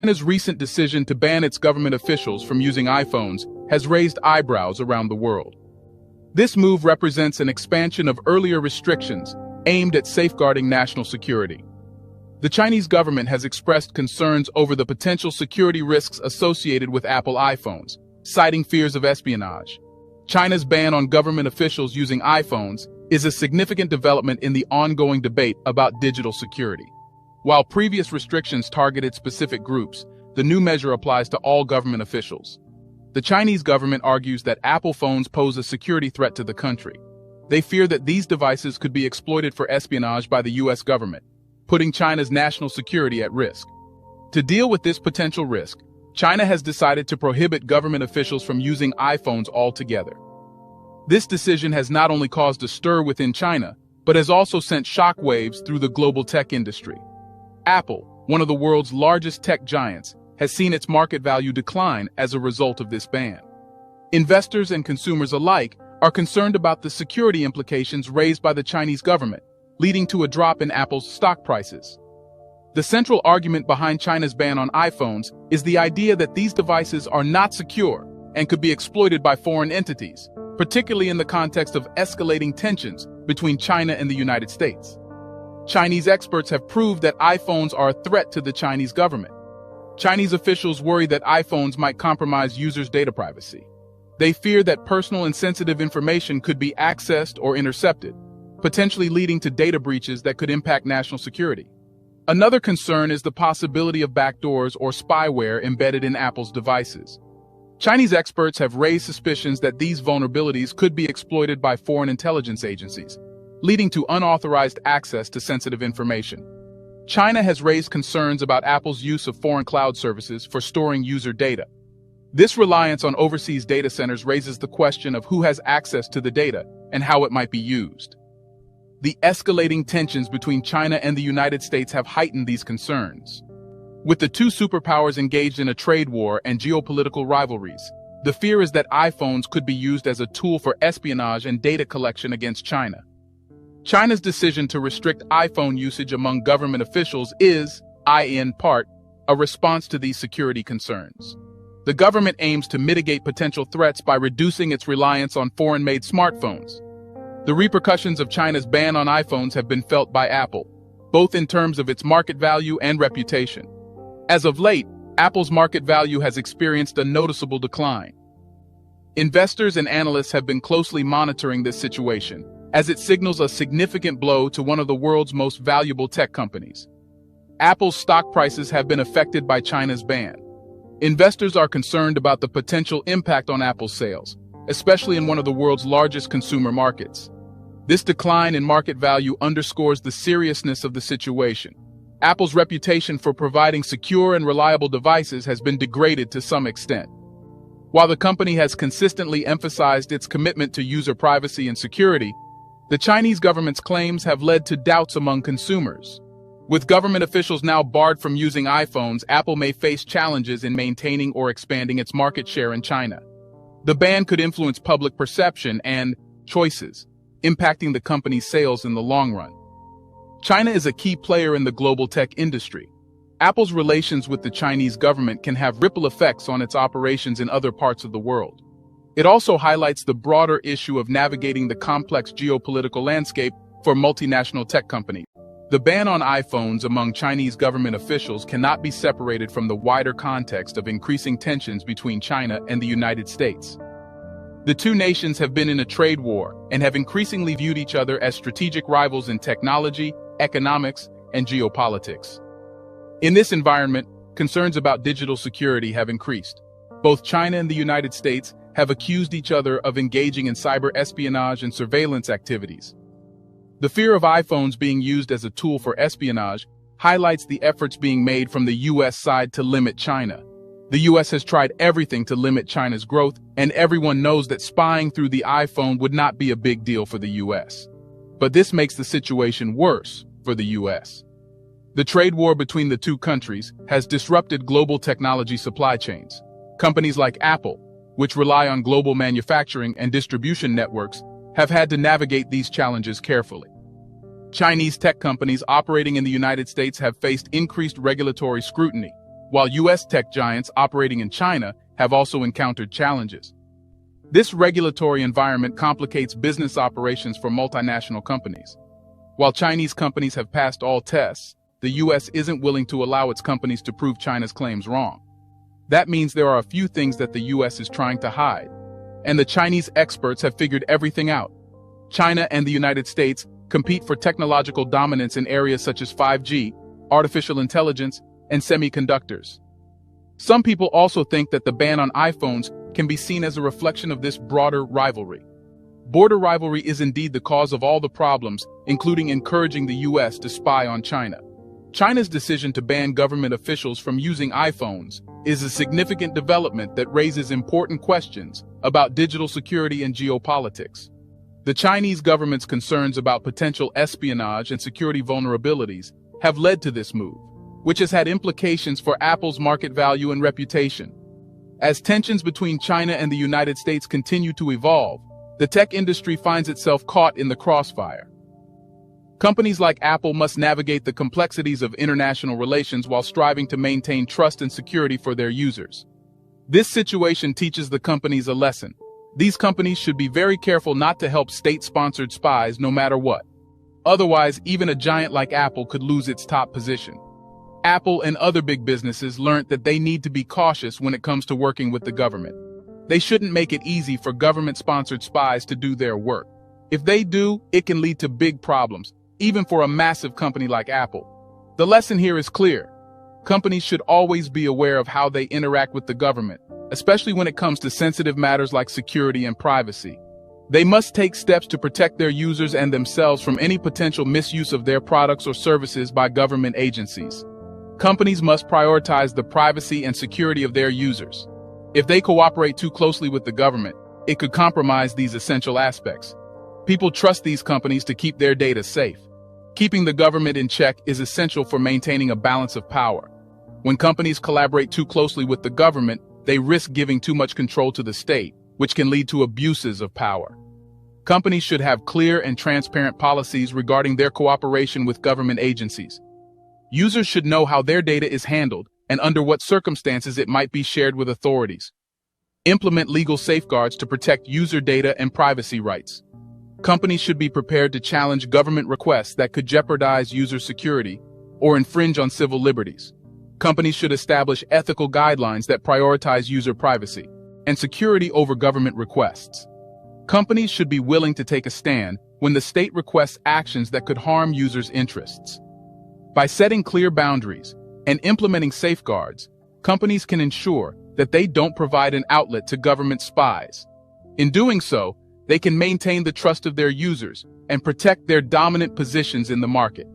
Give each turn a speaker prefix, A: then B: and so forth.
A: China's recent decision to ban its government officials from using iPhones has raised eyebrows around the world. This move represents an expansion of earlier restrictions aimed at safeguarding national security. The Chinese government has expressed concerns over the potential security risks associated with Apple iPhones, citing fears of espionage. China's ban on government officials using iPhones is a significant development in the ongoing debate about digital security. While previous restrictions targeted specific groups, the new measure applies to all government officials. The Chinese government argues that Apple phones pose a security threat to the country. They fear that these devices could be exploited for espionage by the US government, putting China's national security at risk. To deal with this potential risk, China has decided to prohibit government officials from using iPhones altogether. This decision has not only caused a stir within China, but has also sent shockwaves through the global tech industry. Apple, one of the world's largest tech giants, has seen its market value decline as a result of this ban. Investors and consumers alike are concerned about the security implications raised by the Chinese government, leading to a drop in Apple's stock prices. The central argument behind China's ban on iPhones is the idea that these devices are not secure and could be exploited by foreign entities, particularly in the context of escalating tensions between China and the United States. Chinese experts have proved that iPhones are a threat to the Chinese government. Chinese officials worry that iPhones might compromise users' data privacy. They fear that personal and sensitive information could be accessed or intercepted, potentially leading to data breaches that could impact national security. Another concern is the possibility of backdoors or spyware embedded in Apple's devices. Chinese experts have raised suspicions that these vulnerabilities could be exploited by foreign intelligence agencies, leading to unauthorized access to sensitive information. China has raised concerns about Apple's use of foreign cloud services for storing user data. This reliance on overseas data centers raises the question of who has access to the data and how it might be used. The escalating tensions between China and the United States have heightened these concerns. With the two superpowers engaged in a trade war and geopolitical rivalries, the fear is that iPhones could be used as a tool for espionage and data collection against China. China's decision to restrict iPhone usage among government officials is, in part, a response to these security concerns. The government aims to mitigate potential threats by reducing its reliance on foreign-made smartphones. The repercussions of China's ban on iPhones have been felt by Apple, both in terms of its market value and reputation. As of late, Apple's market value has experienced a noticeable decline. Investors and analysts have been closely monitoring this situation, as it signals a significant blow to one of the world's most valuable tech companies. Apple's stock prices have been affected by China's ban. Investors are concerned about the potential impact on Apple's sales, especially in one of the world's largest consumer markets. This decline in market value underscores the seriousness of the situation. Apple's reputation for providing secure and reliable devices has been degraded to some extent. While the company has consistently emphasized its commitment to user privacy and security, the Chinese government's claims have led to doubts among consumers. With government officials now barred from using iPhones, Apple may face challenges in maintaining or expanding its market share in China. The ban could influence public perception and choices, impacting the company's sales in the long run. China is a key player in the global tech industry. Apple's relations with the Chinese government can have ripple effects on its operations in other parts of the world. It also highlights the broader issue of navigating the complex geopolitical landscape for multinational tech companies. The ban on iPhones among Chinese government officials cannot be separated from the wider context of increasing tensions between China and the United States. The two nations have been in a trade war and have increasingly viewed each other as strategic rivals in technology, economics, and geopolitics. In this environment, concerns about digital security have increased. Both China and the United States have accused each other of engaging in cyber espionage and surveillance activities. The fear of iPhones being used as a tool for espionage highlights the efforts being made from the US side to limit China. The US has tried everything to limit China's growth, and everyone knows that spying through the iPhone would not be a big deal for the US. But this makes the situation worse for the US. The trade war between the two countries has disrupted global technology supply chains. Companies like Apple, which rely on global manufacturing and distribution networks, have had to navigate these challenges carefully. Chinese tech companies operating in the United States have faced increased regulatory scrutiny, while US tech giants operating in China have also encountered challenges. This regulatory environment complicates business operations for multinational companies. While Chinese companies have passed all tests, the US isn't willing to allow its companies to prove China's claims wrong. That means there are a few things that the US is trying to hide, and the Chinese experts have figured everything out. China and the United States compete for technological dominance in areas such as 5G, artificial intelligence, and semiconductors. Some people also think that the ban on iPhones can be seen as a reflection of this broader rivalry. Border rivalry is indeed the cause of all the problems, including encouraging the US to spy on China. China's decision to ban government officials from using iPhones is a significant development that raises important questions about digital security and geopolitics. The Chinese government's concerns about potential espionage and security vulnerabilities have led to this move, which has had implications for Apple's market value and reputation. As tensions between China and the United States continue to evolve, the tech industry finds itself caught in the crossfire. Companies like Apple must navigate the complexities of international relations while striving to maintain trust and security for their users. This situation teaches the companies a lesson. These companies should be very careful not to help state-sponsored spies no matter what. Otherwise, even a giant like Apple could lose its top position. Apple and other big businesses learned that they need to be cautious when it comes to working with the government. They shouldn't make it easy for government-sponsored spies to do their work. If they do, it can lead to big problems, even for a massive company like Apple. The lesson here is clear. Companies should always be aware of how they interact with the government, especially when it comes to sensitive matters like security and privacy. They must take steps to protect their users and themselves from any potential misuse of their products or services by government agencies. Companies must prioritize the privacy and security of their users. If they cooperate too closely with the government, it could compromise these essential aspects. People trust these companies to keep their data safe. Keeping the government in check is essential for maintaining a balance of power. When companies collaborate too closely with the government, they risk giving too much control to the state, which can lead to abuses of power. Companies should have clear and transparent policies regarding their cooperation with government agencies. Users should know how their data is handled and under what circumstances it might be shared with authorities. Implement legal safeguards to protect user data and privacy rights. Companies should be prepared to challenge government requests that could jeopardize user security or infringe on civil liberties. Companies should establish ethical guidelines that prioritize user privacy and security over government requests. Companies should be willing to take a stand when the state requests actions that could harm users' interests. By setting clear boundaries and implementing safeguards, companies can ensure that they don't provide an outlet to government spies. In doing so, they can maintain the trust of their users and protect their dominant positions in the market.